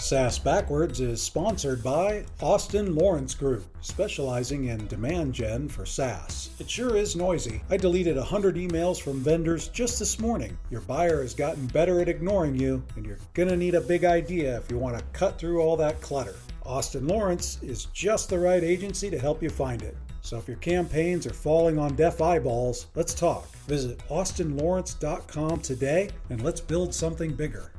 SaaS Backwards is sponsored by Austin Lawrence Group, specializing in demand gen for SaaS. It sure is noisy. I deleted 100 emails from vendors just this morning. Your buyer has gotten better at ignoring you, and you're gonna need a big idea if you want to cut through all that clutter. Austin Lawrence is just the right agency to help you find it. So if your campaigns are falling on deaf eyeballs, let's talk. Visit austinlawrence.com today and let's build something bigger.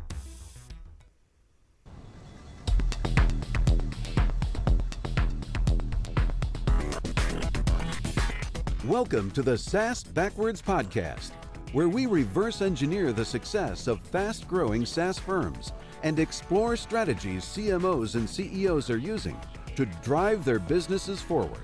Welcome to the SaaS Backwards podcast, where we reverse engineer the success of fast-growing SaaS firms and explore strategies CMOs and CEOs are using to drive their businesses forward.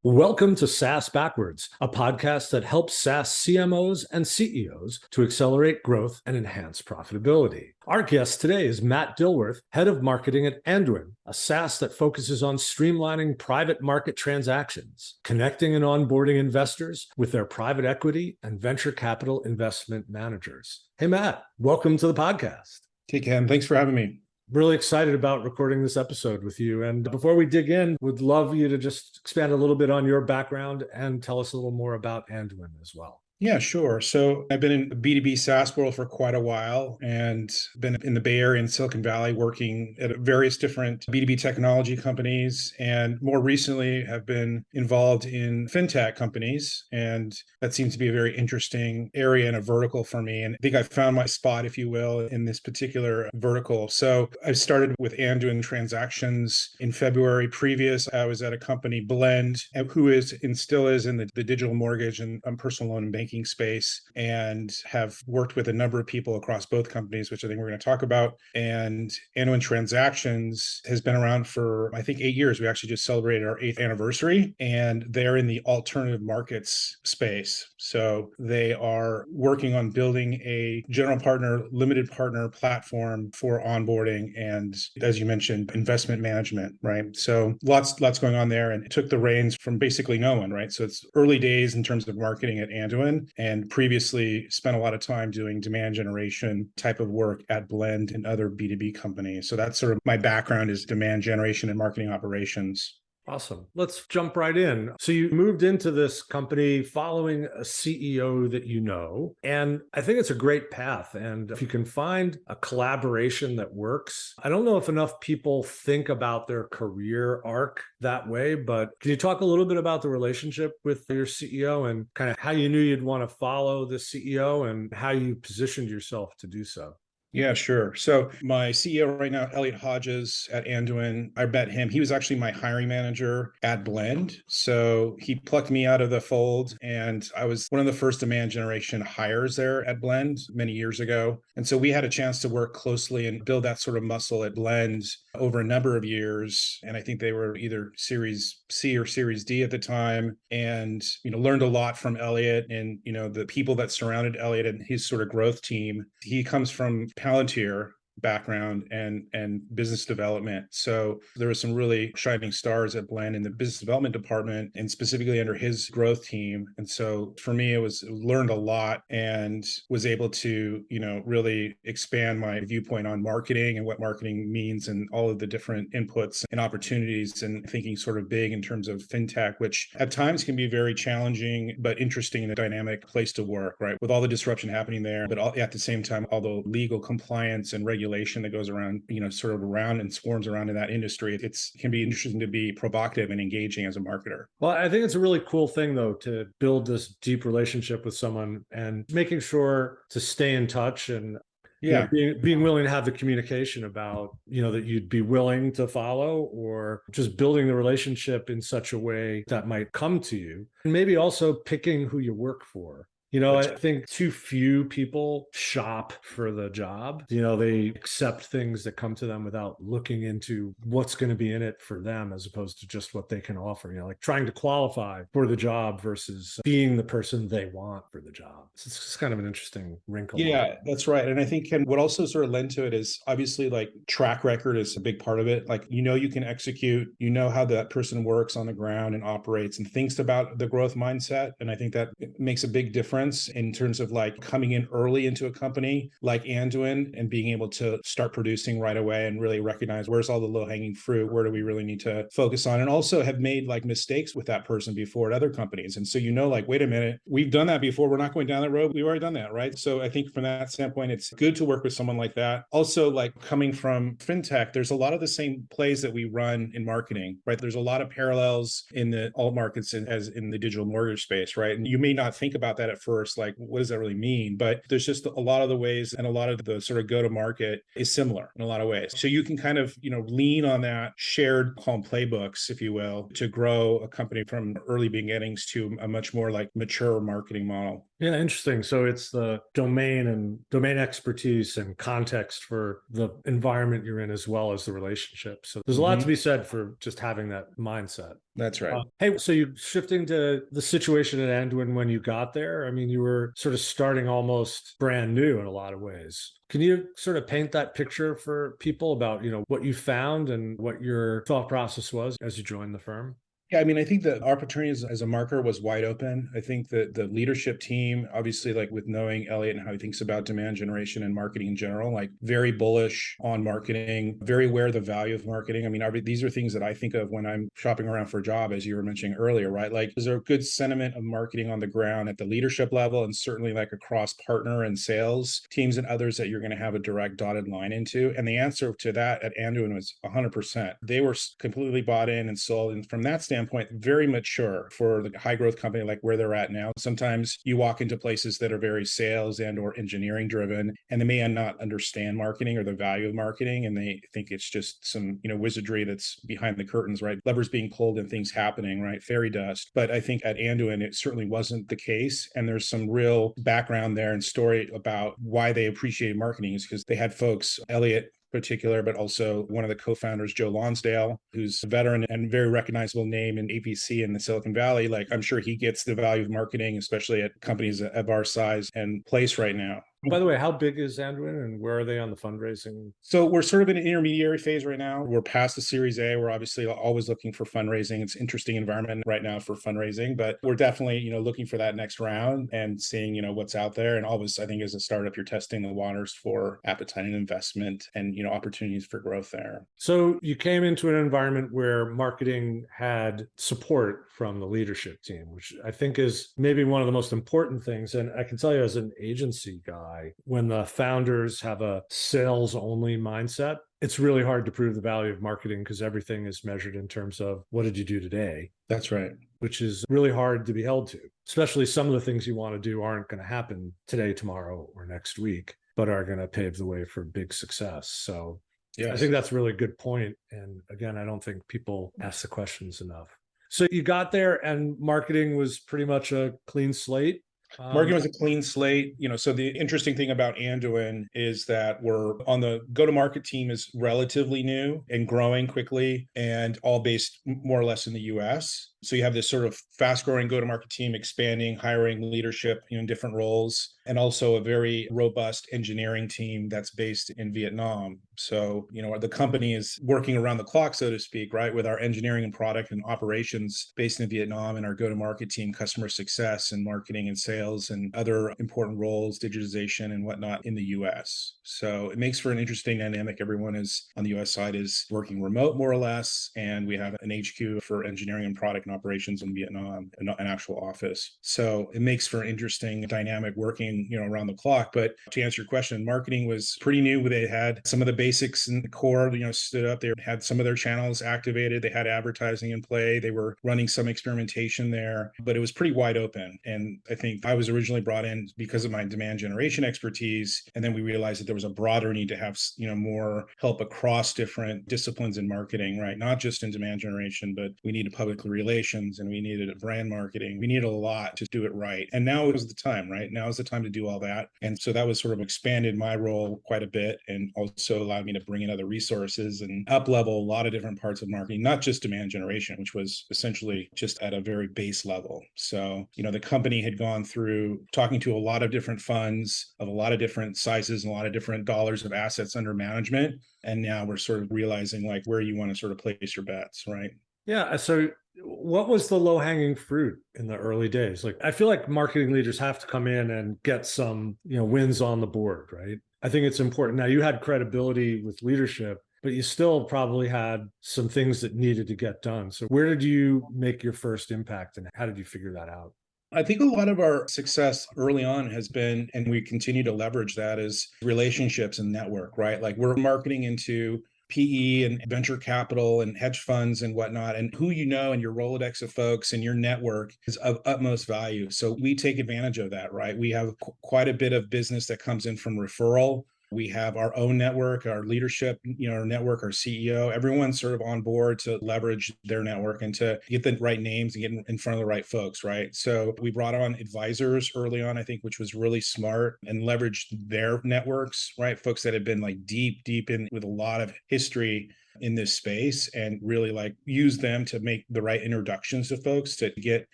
Welcome to SaaS Backwards, a podcast that helps SaaS CMOs and CEOs to accelerate growth and enhance profitability. Our guest today is Matt Dilworth, Head of Marketing at Anduin, a SaaS that focuses on streamlining private market transactions, connecting and onboarding investors with their private equity and venture capital investment managers. Hey, Matt, welcome to the podcast. Hey, Ken, thanks for having me. Really excited about recording this episode with you. And before we dig in, would love you to just expand a little bit on your background and tell us a little more about Anduin as well. Yeah, sure. So I've been in the B2B SaaS world for quite a while and been in the Bay Area and Silicon Valley working at various different B2B technology companies, and more recently have been involved in fintech companies. And that seems to be a very interesting area and a vertical for me. And I think I found my spot, if you will, in this particular vertical. So I started with Anduin Transactions in February. Previous, I was at a company, Blend, who is and still is in the digital mortgage and personal loan and banking space, and have worked with a number of people across both companies, which I think we're going to talk about. And Anduin Transactions has been around for, I think, 8 years. We actually just celebrated our 8th anniversary, and they're in the alternative markets space. So they are working on building a general partner, limited partner platform for onboarding and, as you mentioned, investment management, right? So lots going on there, and it took the reins from basically no one, right? So it's early days in terms of marketing at Anduin, and previously spent a lot of time doing demand generation type of work at Blend and other B2B companies. So that's sort of my background, is demand generation and marketing operations. Awesome. Let's jump right in. So you moved into this company following a CEO that you know, and I think it's a great path. And if you can find a collaboration that works, I don't know if enough people think about their career arc that way, but can you talk a little bit about the relationship with your CEO and kind of how you knew you'd want to follow the CEO and how you positioned yourself to do so? Yeah, sure. So my CEO right now, Eliot Hodges at Anduin, I met him. He was actually my hiring manager at Blend. So he plucked me out of the fold, and I was one of the first demand generation hires there at Blend many years ago. And so we had a chance to work closely and build that sort of muscle at Blend over a number of years. And I think they were either Series C or Series D at the time, and, learned a lot from Eliot and, the people that surrounded Eliot and his sort of growth team. He comes from Palantir background and business development. So there were some really shining stars at Blend in the business development department, and specifically under his growth team. And so for me, it learned a lot and was able to, really expand my viewpoint on marketing and what marketing means and all of the different inputs and opportunities, and thinking sort of big in terms of fintech, which at times can be very challenging, but interesting and a dynamic place to work, right? With all the disruption happening there, but at the same time, all the legal compliance and regulation that goes around, sort of around and swarms around in that industry. It can be interesting to be provocative and engaging as a marketer. Well, I think it's a really cool thing, though, to build this deep relationship with someone and making sure to stay in touch and being willing to have the communication about, that you'd be willing to follow, or just building the relationship in such a way that might come to you. And maybe also picking who you work for. I think too few people shop for the job. They accept things that come to them without looking into what's going to be in it for them, as opposed to just what they can offer, like trying to qualify for the job versus being the person they want for the job. So it's just kind of an interesting wrinkle. Yeah, that's right. And I think, Ken, what also sort of lent to it is obviously like track record is a big part of it. Like, you can execute, how that person works on the ground and operates and thinks about the growth mindset. And I think that makes a big difference difference in terms of like coming in early into a company like Anduin and being able to start producing right away and really recognize where's all the low-hanging fruit, where do we really need to focus on, and also have made like mistakes with that person before at other companies. And so, like, wait a minute, we've done that before. We're not going down that road. We've already done that, right? So I think from that standpoint, it's good to work with someone like that. Also, like coming from fintech, there's a lot of the same plays that we run in marketing, right? There's a lot of parallels in the alt markets as in the digital mortgage space, right? And you may not think about that at first, like, what does that really mean? But there's just a lot of the ways and a lot of the sort of go to market is similar in a lot of ways. So you can kind of, lean on that shared playbooks, if you will, to grow a company from early beginnings to a much more like mature marketing model. Yeah, interesting. So it's the domain expertise and context for the environment you're in, as well as the relationship. So there's a lot to be said for just having that mindset. That's right. Hey, so you shifting to the situation at Anduin when you got there, I mean, you were sort of starting almost brand new in a lot of ways. Can you sort of paint that picture for people about, what you found and what your thought process was as you joined the firm? Yeah, I mean, I think the opportunity as a marketer was wide open. I think that the leadership team, obviously, like with knowing Eliot and how he thinks about demand generation and marketing in general, like very bullish on marketing, very aware of the value of marketing. I mean, these are things that I think of when I'm shopping around for a job, as you were mentioning earlier, right? Like, is there a good sentiment of marketing on the ground at the leadership level, and certainly like across partner and sales teams and others that you're going to have a direct dotted line into? And the answer to that at Anduin was 100%. They were completely bought in and sold. And from that standpoint, very mature for the high growth company like where they're at now. Sometimes you walk into places that are very sales and or engineering driven, and they may not understand marketing or the value of marketing, and they think it's just some wizardry that's behind the curtains, right? Levers being pulled and things happening, right? Fairy dust. But I think at Anduin it certainly wasn't the case, and there's some real background there and story about why they appreciated marketing, is because they had folks, Eliot particular, but also one of the co-founders, Joe Lonsdale, who's a veteran and very recognizable name in APC in the Silicon Valley. Like, I'm sure he gets the value of marketing, especially at companies of our size and place right now. By the way, how big is Anduin and where are they on the fundraising? So we're sort of in an intermediary phase right now. We're past the Series A. We're obviously always looking for fundraising. It's an interesting environment right now for fundraising, but we're definitely, looking for that next round and seeing, what's out there. And always, I think as a startup, you're testing the waters for appetite and investment and, opportunities for growth there. So you came into an environment where marketing had support from the leadership team, which I think is maybe one of the most important things. And I can tell you as an agency guy, when the founders have a sales only mindset, it's really hard to prove the value of marketing because everything is measured in terms of what did you do today? That's right. Which is really hard to be held to, especially some of the things you want to do aren't going to happen today, tomorrow, or next week, but are going to pave the way for big success. So yes. I think that's a really good point. And again, I don't think people ask the questions enough. So you got there and marketing was pretty much a clean slate. Marketing was a clean slate. So the interesting thing about Anduin is that we're on the go-to-market team is relatively new and growing quickly and all based more or less in the US. So you have this sort of fast-growing go-to-market team expanding, hiring leadership in different roles, and also a very robust engineering team that's based in Vietnam. So, the company is working around the clock, so to speak, right, with our engineering and product and operations based in Vietnam, and our go-to-market team, customer success and marketing and sales and other important roles, digitization and whatnot in the US. So it makes for an interesting dynamic. Everyone is on the US side is working remote more or less, and we have an HQ for engineering and product and operations in Vietnam, an actual office. So it makes for an interesting dynamic working, around the clock. But to answer your question, marketing was pretty new. They had some of the basics in the core, stood up. They had some of their channels activated. They had advertising in play. They were running some experimentation there, but it was pretty wide open. And I think I was originally brought in because of my demand generation expertise. And then we realized that there was a broader need to have, more help across different disciplines in marketing, right? Not just in demand generation, but we needed public relations and we needed a brand marketing. We needed a lot to do it right. And now is the time, right? Now is the time to do all that. And so that was sort of expanded my role quite a bit and also allowed me to bring in other resources and up level a lot of different parts of marketing, not just demand generation, which was essentially just at a very base level. So, the company had gone through talking to a lot of different funds of a lot of different sizes and a lot of different dollars of assets under management. And now we're sort of realizing like where you want to sort of place your bets, right? Yeah. So What was the low hanging fruit in the early days? Like, I feel like marketing leaders have to come in and get some, wins on the board, right? I think it's important. Now, you had credibility with leadership, but you still probably had some things that needed to get done. So where did you make your first impact and how did you figure that out? I think a lot of our success early on has been, and we continue to leverage that, is relationships and network, right? Like we're marketing into PE and venture capital and hedge funds and whatnot, and who you know and your Rolodex of folks and your network is of utmost value. So we take advantage of that, right? We have quite a bit of business that comes in from referral. We have our own network, our leadership, our network, our CEO, everyone's sort of on board to leverage their network and to get the right names and get in front of the right folks, right? So we brought on advisors early on, I think, which was really smart and leveraged their networks, right? Folks that had been like deep in with a lot of history in this space and really like use them to make the right introductions to folks to get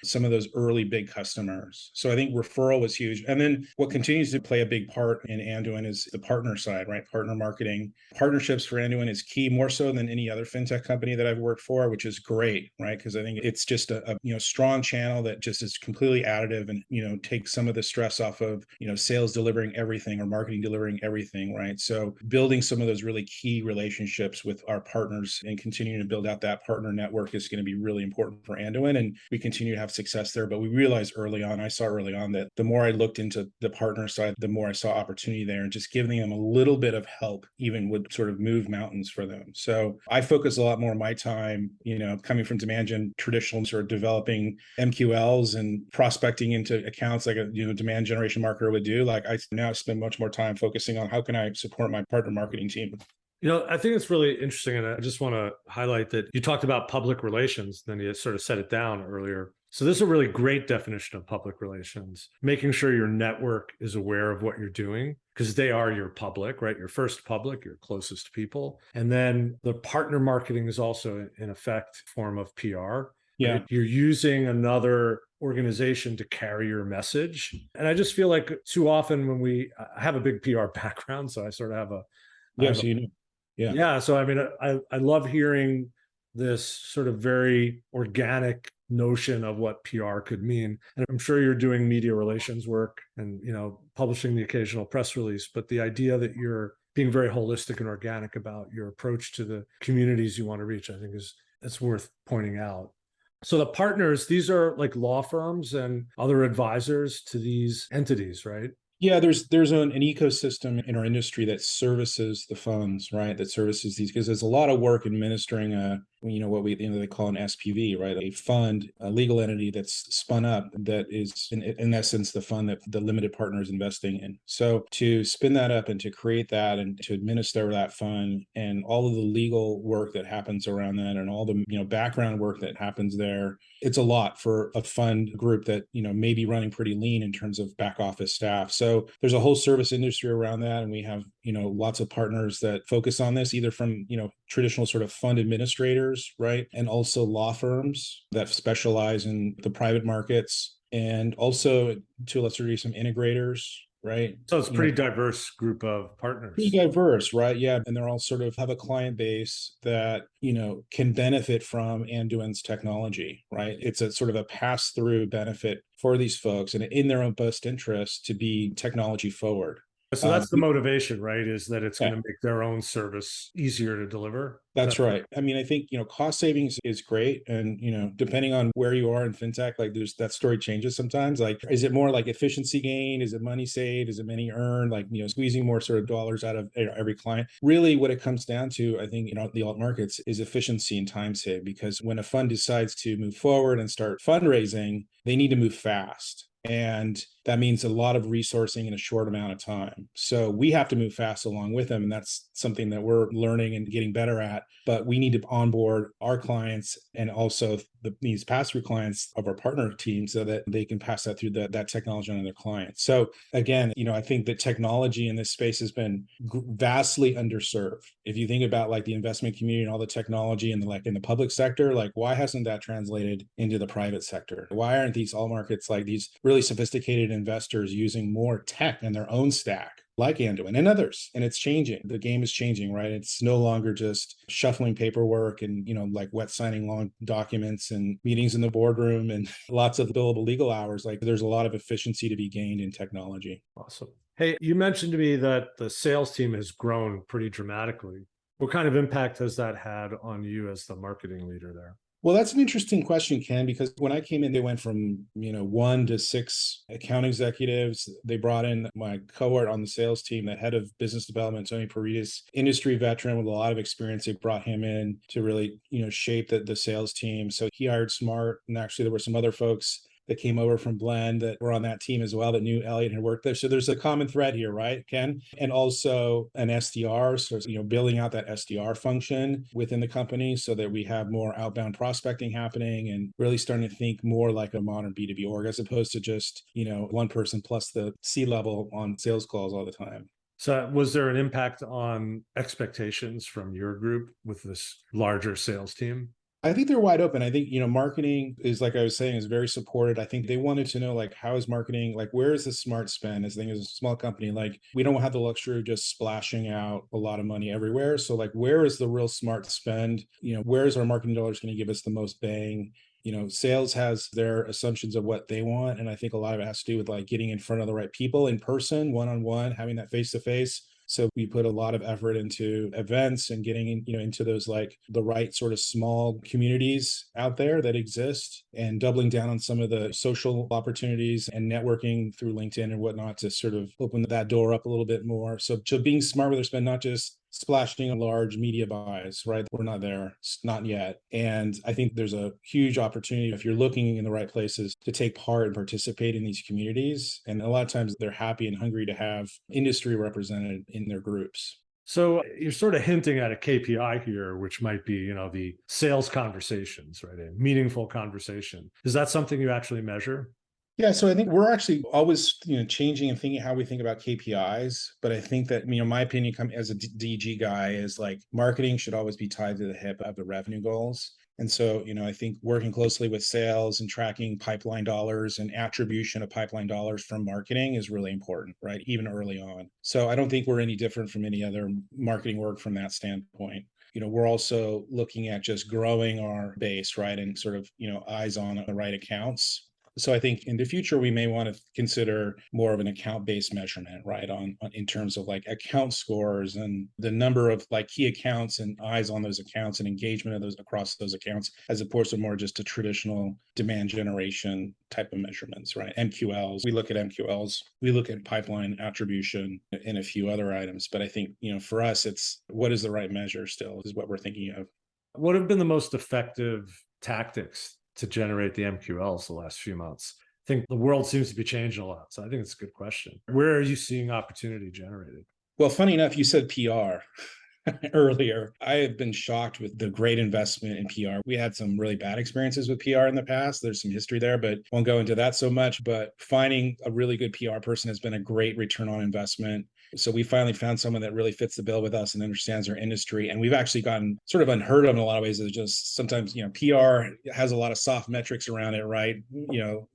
some of those early big customers. So I think referral was huge. And then what continues to play a big part in Anduin is the partner side, right? Partner marketing. Partnerships for Anduin is key, more so than any other fintech company that I've worked for, which is great, right? Because I think it's just a strong channel that just is completely additive and takes some of the stress off of sales delivering everything or marketing delivering everything, right? So building some of those really key relationships with our partners and continuing to build out that partner network is going to be really important for Anduin. And we continue to have success there. But we realized I saw early on that the more I looked into the partner side, the more I saw opportunity there, and just giving them a little bit of help even would sort of move mountains for them. So I focus a lot more of my time, coming from demand gen, traditional sort of developing MQLs and prospecting into accounts like a demand generation marketer would do. Like I now spend much more time focusing on how can I support my partner marketing team. I think it's really interesting. And I just want to highlight that you talked about public relations, then you sort of set it down earlier. So this is a really great definition of public relations, making sure your network is aware of what you're doing because they are your public, right? Your first public, your closest people. And then the partner marketing is also in effect form of PR. Yeah. Right? You're using another organization to carry your message. And I just feel like too often when I have a big PR background, so I sort of have a, yes, yeah. So, I mean, I love hearing this sort of very organic notion of what PR could mean. And I'm sure you're doing media relations work and, publishing the occasional press release, but the idea that you're being very holistic and organic about your approach to the communities you want to reach, I think it's worth pointing out. So the partners, these are like law firms and other advisors to these entities, right? Yeah, there's an ecosystem in our industry that services the funds, right? That services these because there's a lot of work administering what they call an SPV, right? A fund, a legal entity that's spun up that is in essence the fund that the limited partner is investing in. So to spin that up and to create that and to administer that fund and all of the legal work that happens around that and all the background work that happens there, it's a lot for a fund group that may be running pretty lean in terms of back office staff. So there's a whole service industry around that, and we have lots of partners that focus on this, either from traditional sort of fund administrators, right, and also law firms that specialize in the private markets, and also to a lesser degree some integrators. Right. So it's a pretty diverse group of partners. Pretty diverse, right? Yeah. And they're all sort of have a client base that, can benefit from Anduin's technology, right? It's a sort of a pass-through benefit for these folks and in their own best interest to be technology forward. So that's the motivation, right? Is that it's going to make their own service easier to deliver. That's right. I mean, I think, cost savings is great. And, depending on where you are in fintech, like that story changes sometimes. Like, is it more like efficiency gain? Is it money saved? Is it money earned? Like, squeezing more sort of dollars out of every client. Really what it comes down to, I think, the alt markets is efficiency and time saved, because when a fund decides to move forward and start fundraising, they need to move fast. And that means a lot of resourcing in a short amount of time. So we have to move fast along with them. And that's something that we're learning and getting better at. But we need to onboard our clients and also these pass-through clients of our partner team so that they can pass that through that technology on to their clients. So again, I think that technology in this space has been vastly underserved. If you think about like the investment community and all the technology and in the public sector, like why hasn't that translated into the private sector? Why aren't these all markets like these really sophisticated investors using more tech in their own stack, like Anduin and others. And it's changing. The game is changing, right? It's no longer just shuffling paperwork and, like wet signing long documents and meetings in the boardroom and lots of billable legal hours. Like there's a lot of efficiency to be gained in technology. Awesome. Hey, you mentioned to me that the sales team has grown pretty dramatically. What kind of impact has that had on you as the marketing leader there? Well, that's an interesting question, Ken, because when I came in, they went from, 1 to 6 account executives. They brought in my cohort on the sales team, the head of business development, Tony Paredes, industry veteran with a lot of experience. They brought him in to really, shape the sales team. So he hired smart. And actually, there were some other folks that came over from Blend that were on that team as well that knew Eliot had worked there. So there's a common thread here, right, Ken? And also an SDR, so building out that SDR function within the company so that we have more outbound prospecting happening and really starting to think more like a modern B2B org as opposed to just, one person plus the C-level on sales calls all the time. So was there an impact on expectations from your group with this larger sales team? I think they're wide open. I think, marketing is, like I was saying, is very supported. I think they wanted to know, like, how is marketing, like, where is the smart spend? As a small company, like, we don't have the luxury of just splashing out a lot of money everywhere. So, like, where is the real smart spend? Where is our marketing dollars going to give us the most bang? Sales has their assumptions of what they want. And I think a lot of it has to do with like getting in front of the right people in person, one-on-one, having that face-to-face. So we put a lot of effort into events and getting into those like the right sort of small communities out there that exist and doubling down on some of the social opportunities and networking through LinkedIn and whatnot to sort of open that door up a little bit more. So being smart with their spend, not just splashing large media buys, right? We're not there, not yet. And I think there's a huge opportunity if you're looking in the right places to take part and participate in these communities. And a lot of times they're happy and hungry to have industry represented in their groups. So you're sort of hinting at a KPI here, which might be, the sales conversations, right? A meaningful conversation. Is that something you actually measure? Yeah, so I think we're actually always, changing and thinking how we think about KPIs. But I think that, my opinion as a DG guy is like marketing should always be tied to the hip of the revenue goals. And so, I think working closely with sales and tracking pipeline dollars and attribution of pipeline dollars from marketing is really important, right? Even early on. So I don't think we're any different from any other marketing work from that standpoint. We're also looking at just growing our base, right? And sort of, eyes on the right accounts. So I think in the future, we may want to consider more of an account-based measurement, right? On in terms of like account scores and the number of like key accounts and eyes on those accounts and engagement of those across those accounts, as opposed to more just a traditional demand generation type of measurements, right? MQLs, we look at MQLs, we look at pipeline attribution and a few other items. But I think, for us, it's what is the right measure still is what we're thinking of. What have been the most effective tactics to generate the MQLs the last few months? I think the world seems to be changing a lot. So I think it's a good question. Where are you seeing opportunity generated? Well, funny enough, you said PR earlier. I have been shocked with the great investment in PR. We had some really bad experiences with PR in the past. There's some history there, but won't go into that so much. But finding a really good PR person has been a great return on investment. So we finally found someone that really fits the bill with us and understands our industry. And we've actually gotten sort of unheard of in a lot of ways. It's just sometimes, PR has a lot of soft metrics around it, right?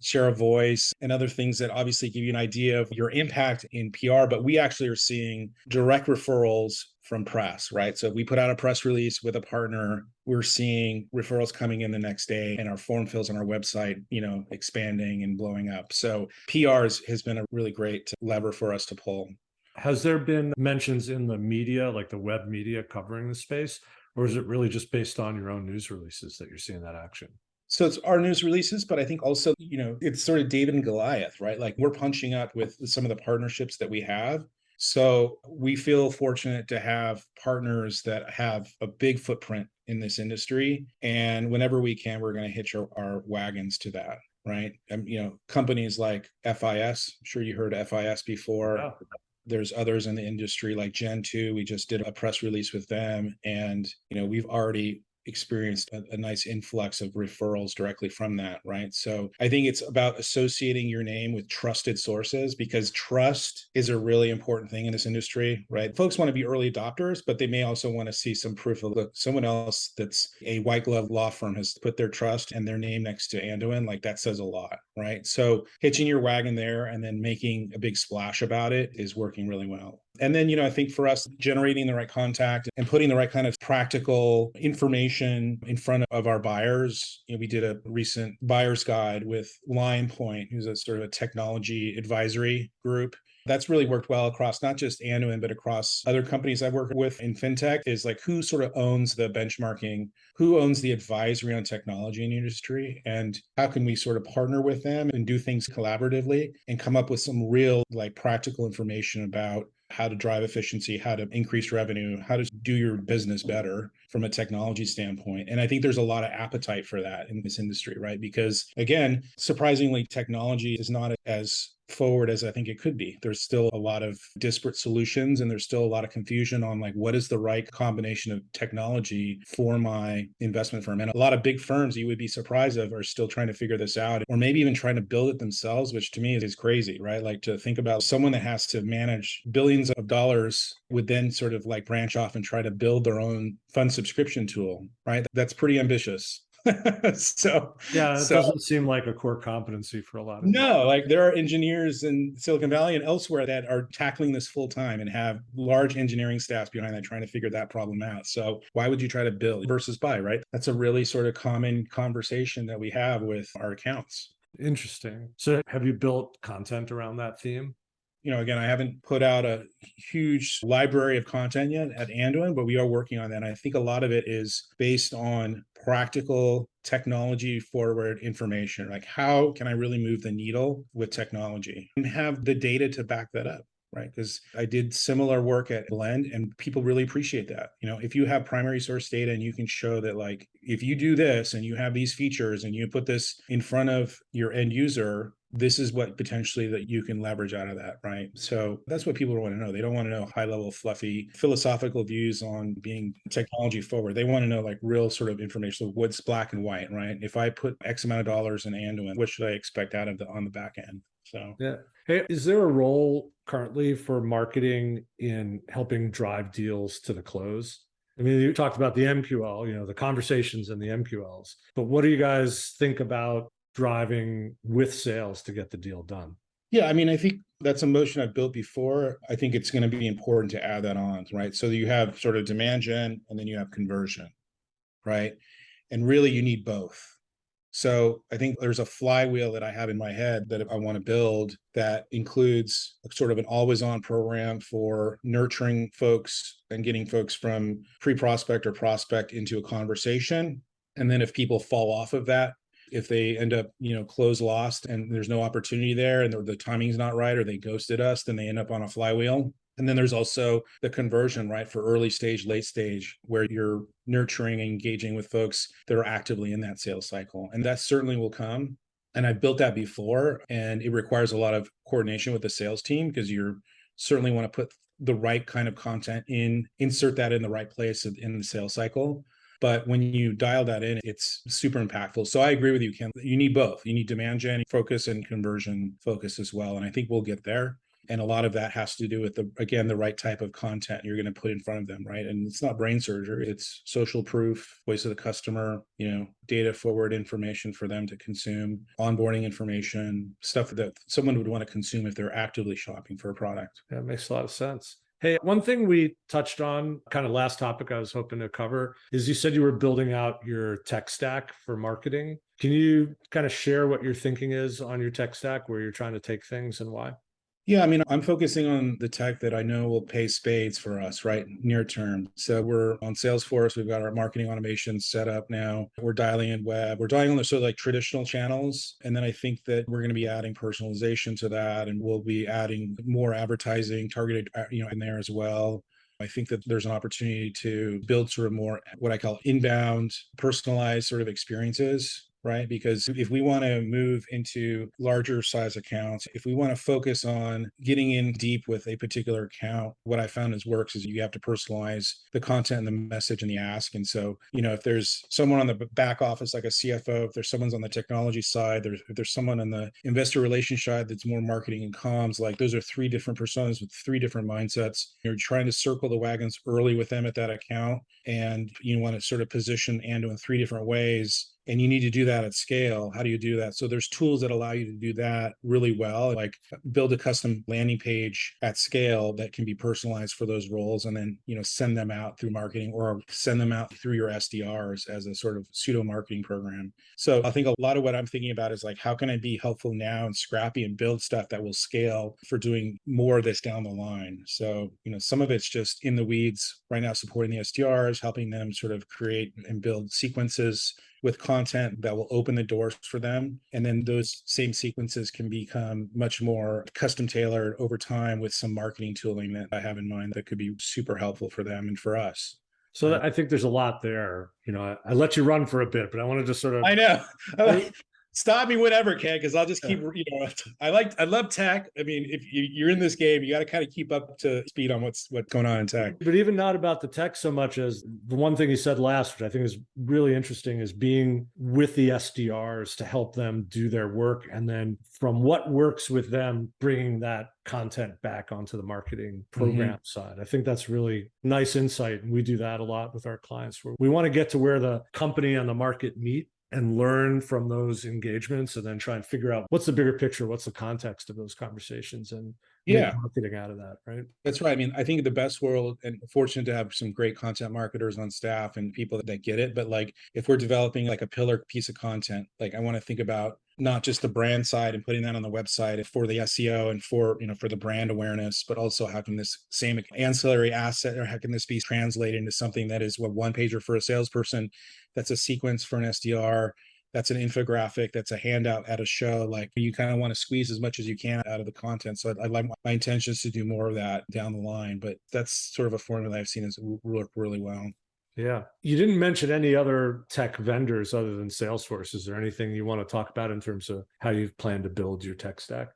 Share of voice and other things that obviously give you an idea of your impact in PR. But we actually are seeing direct referrals from press, right? So if we put out a press release with a partner, we're seeing referrals coming in the next day and our form fills on our website, expanding and blowing up. So PR has been a really great lever for us to pull. Has there been mentions in the media, like the web media covering the space, or is it really just based on your own news releases that you're seeing that action? So it's our news releases, but I think also, it's sort of David and Goliath, right? Like we're punching up with some of the partnerships that we have. So we feel fortunate to have partners that have a big footprint in this industry. And whenever we can, we're going to hitch our wagons to that, right? Companies like FIS, I'm sure you heard of FIS before. Yeah. There's others in the industry like Gen2. We just did a press release with them. And, we've already experienced a nice influx of referrals directly from that, right? So I think it's about associating your name with trusted sources, because trust is a really important thing in this industry, right? Folks want to be early adopters, but they may also want to see some proof of, look, someone else that's a white glove law firm has put their trust and their name next to Anduin. Like, that says a lot, right? So hitching your wagon there and then making a big splash about it is working really well. And then, I think for us, generating the right contact and putting the right kind of practical information in front of our buyers. We did a recent buyer's guide with LionPoint, who's a sort of a technology advisory group. That's really worked well across not just Anduin, but across other companies I've worked with in fintech, is like, who sort of owns the benchmarking, who owns the advisory on technology in the industry, and how can we sort of partner with them and do things collaboratively and come up with some real, like, practical information about how to drive efficiency, how to increase revenue, how to do your business better from a technology standpoint. And I think there's a lot of appetite for that in this industry, right? Because again, surprisingly, technology is not as forward as I think it could be. There's still a lot of disparate solutions, and there's still a lot of confusion on, like, what is the right combination of technology for my investment firm. And a lot of big firms, you would be surprised of, are still trying to figure this out, or maybe even trying to build it themselves, which to me is crazy, right? Like, to think about someone that has to manage billions of dollars would then sort of like branch off and try to build their own fund subscription tool, right? That's pretty ambitious. so Yeah, it doesn't seem like a core competency for a lot of no, like, there are engineers in Silicon Valley and elsewhere that are tackling this full time and have large engineering staffs behind that trying to figure that problem out. So why would you try to build versus buy, right? That's a really sort of common conversation that we have with our accounts. Interesting. So have you built content around that theme? Again, I haven't put out a huge library of content yet at Anduin, but we are working on that. And I think a lot of it is based on practical technology forward information. Like, how can I really move the needle with technology and have the data to back that up? Right. Because I did similar work at Blend, and people really appreciate that. If you have primary source data and you can show that, like, if you do this and you have these features and you put this in front of your end user, this is what potentially that you can leverage out of that, right? So that's what people want to know. They don't want to know high level, fluffy, philosophical views on being technology forward. They want to know, like, real sort of information, what's black and white, right? If I put X amount of dollars in Anduin, what should I expect out of on the back end? So yeah. Hey, is there a role currently for marketing in helping drive deals to the close? I mean, you talked about the MQL, the conversations in the MQLs, but what do you guys think about driving with sales to get the deal done? Yeah, I mean, I think that's a motion I've built before. I think it's going to be important to add that on, right? So you have sort of demand gen and then you have conversion, right? And really you need both. So I think there's a flywheel that I have in my head that I want to build that includes sort of an always on program for nurturing folks and getting folks from pre-prospect or prospect into a conversation. And then if people fall off of that, if they end up, close lost and there's no opportunity there and the timing's not right, or they ghosted us, then they end up on a flywheel. And then there's also the conversion, right, for early stage, late stage, where you're nurturing and engaging with folks that are actively in that sales cycle. And that certainly will come. And I've built that before, and it requires a lot of coordination with the sales team, because you certainly want to put the right kind of content insert that in the right place in the sales cycle. But when you dial that in, it's super impactful. So I agree with you, Ken. You need both. You need demand gen focus and conversion focus as well. And I think we'll get there. And a lot of that has to do with the right type of content you're going to put in front of them, right? And it's not brain surgery. It's social proof, voice of the customer, data forward information for them to consume, onboarding information, stuff that someone would want to consume if they're actively shopping for a product. That makes a lot of sense. Hey, one thing we touched on, kind of last topic I was hoping to cover, is you said you were building out your tech stack for marketing. Can you kind of share what your thinking is on your tech stack, where you're trying to take things and why? Yeah, I mean, I'm focusing on the tech that I know will pay spades for us, right? Near term. So we're on Salesforce. We've got our marketing automation set up now. We're dialing in web. We're dialing in sort of like traditional channels. And then I think that we're going to be adding personalization to that. And we'll be adding more advertising targeted, in there as well. I think that there's an opportunity to build sort of more what I call inbound, personalized sort of experiences, right? Because if we want to move into larger size accounts, if we want to focus on getting in deep with a particular account, what I found is works is you have to personalize the content and the message and the ask. And so, if there's someone on the back office, like a CFO, if there's someone's on the technology side, if there's someone on the investor relations side that's more marketing and comms, like those are three different personas with three different mindsets. You're trying to circle the wagons early with them at that account. And you want to sort of position Ando in three different ways. And you need to do that at scale. How do you do that? So there's tools that allow you to do that really well, like build a custom landing page at scale that can be personalized for those roles, and then, send them out through marketing or send them out through your SDRs as a sort of pseudo marketing program. So I think a lot of what I'm thinking about is like, how can I be helpful now and scrappy and build stuff that will scale for doing more of this down the line? So, some of it's just in the weeds right now, supporting the SDRs, helping them sort of create and build sequences with content that will open the doors for them. And then those same sequences can become much more custom tailored over time with some marketing tooling that I have in mind that could be super helpful for them and for us. So I think there's a lot there. I let you run for a bit, but I want to just sort of... I know. Stop me whenever, Ken, because I'll just keep, I love tech. I mean, if you're in this game, you got to kind of keep up to speed on what's going on in tech. But even not about the tech so much as the one thing you said last, which I think is really interesting, is being with the SDRs to help them do their work. And then from what works with them, bringing that content back onto the marketing program side. I think that's really nice insight. And we do that a lot with our clients, where we want to get to where the company and the market meet and learn from those engagements, and then try and figure out what's the bigger picture, what's the context of those conversations, and make marketing out of that, right? That's right. I mean, I think the best world, and fortunate to have some great content marketers on staff and people that get it. But like, if we're developing like a pillar piece of content, like I want to think about not just the brand side and putting that on the website for the SEO and for the brand awareness, but also how can this same ancillary asset, or how can this be translated into something that is one pager for a salesperson, that's a sequence for an SDR, that's an infographic, that's a handout at a show. Like, you kind of want to squeeze as much as you can out of the content. So I'd like, my intention is to do more of that down the line, but that's sort of a formula I've seen has worked really well. Yeah. You didn't mention any other tech vendors other than Salesforce. Is there anything you want to talk about in terms of how you plan to build your tech stack?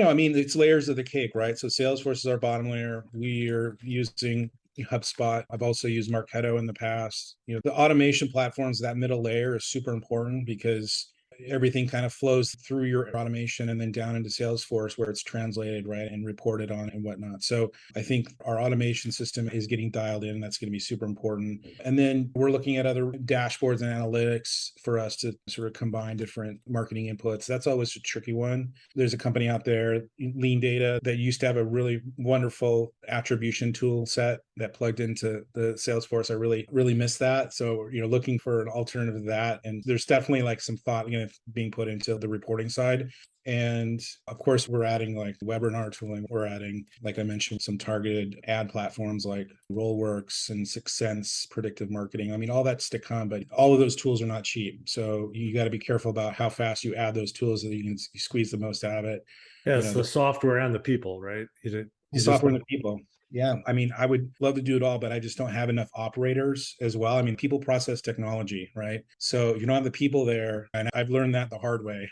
I mean, it's layers of the cake, right? So Salesforce is our bottom layer. We are using HubSpot. I've also used Marketo in the past. The automation platforms, that middle layer is super important, because everything kind of flows through your automation and then down into Salesforce, where it's translated, right, and reported on and whatnot. So I think our automation system is getting dialed in. That's going to be super important. And then we're looking at other dashboards and analytics for us to sort of combine different marketing inputs. That's always a tricky one. There's a company out there, Lean Data, that used to have a really wonderful attribution tool set that plugged into the Salesforce. I really miss that. So, looking for an alternative to that. And there's definitely like some thought, being put into the reporting side. And of course, we're adding like webinar tooling. We're adding, like I mentioned, some targeted ad platforms like Rollworks and 6 Sense, predictive marketing. I mean, all that's to come, but all of those tools are not cheap. So you got to be careful about how fast you add those tools so that you can squeeze the most out of it. Yeah, it's the software and the people, right? The software and the people. Yeah. I mean, I would love to do it all, but I just don't have enough operators as well. I mean, people process technology, right? So if you don't have the people there, and I've learned that the hard way,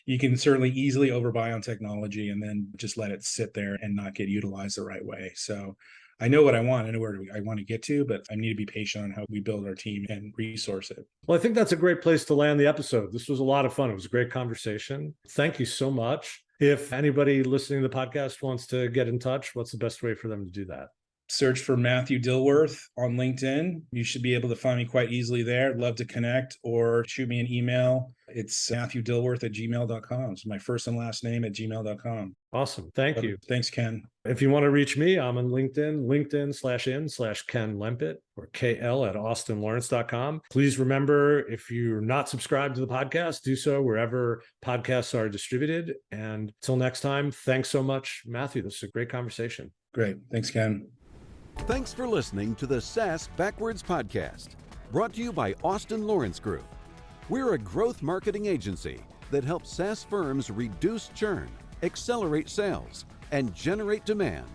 you can certainly easily overbuy on technology and then just let it sit there and not get utilized the right way. So I know what I want. I know where I want to get to, but I need to be patient on how we build our team and resource it. Well, I think that's a great place to land the episode. This was a lot of fun. It was a great conversation. Thank you so much. If anybody listening to the podcast wants to get in touch, what's the best way for them to do that? Search for Matthew Dilworth on LinkedIn. You should be able to find me quite easily there. I'd love to connect, or shoot me an email. It's matthewdilworth@gmail.com. It's my first and last name @gmail.com. Awesome. Thank you. Thanks, Ken. If you want to reach me, I'm on LinkedIn, LinkedIn/in/Ken Lempit, or KL@austinlawrence.com. Please remember, if you're not subscribed to the podcast, do so wherever podcasts are distributed. And until next time, thanks so much, Matthew. This is a great conversation. Great. Thanks, Ken. Thanks for listening to the SaaS Backwards Podcast, brought to you by Austin Lawrence Group. We're a growth marketing agency that helps SaaS firms reduce churn, accelerate sales, and generate demand.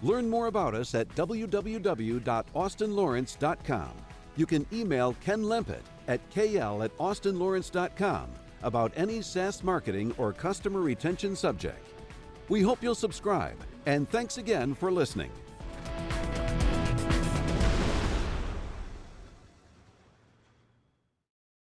Learn more about us at www.austinlawrence.com. You can email Ken Lempet at kl@austinlawrence.com about any SaaS marketing or customer retention subject. We hope you'll subscribe, and thanks again for listening.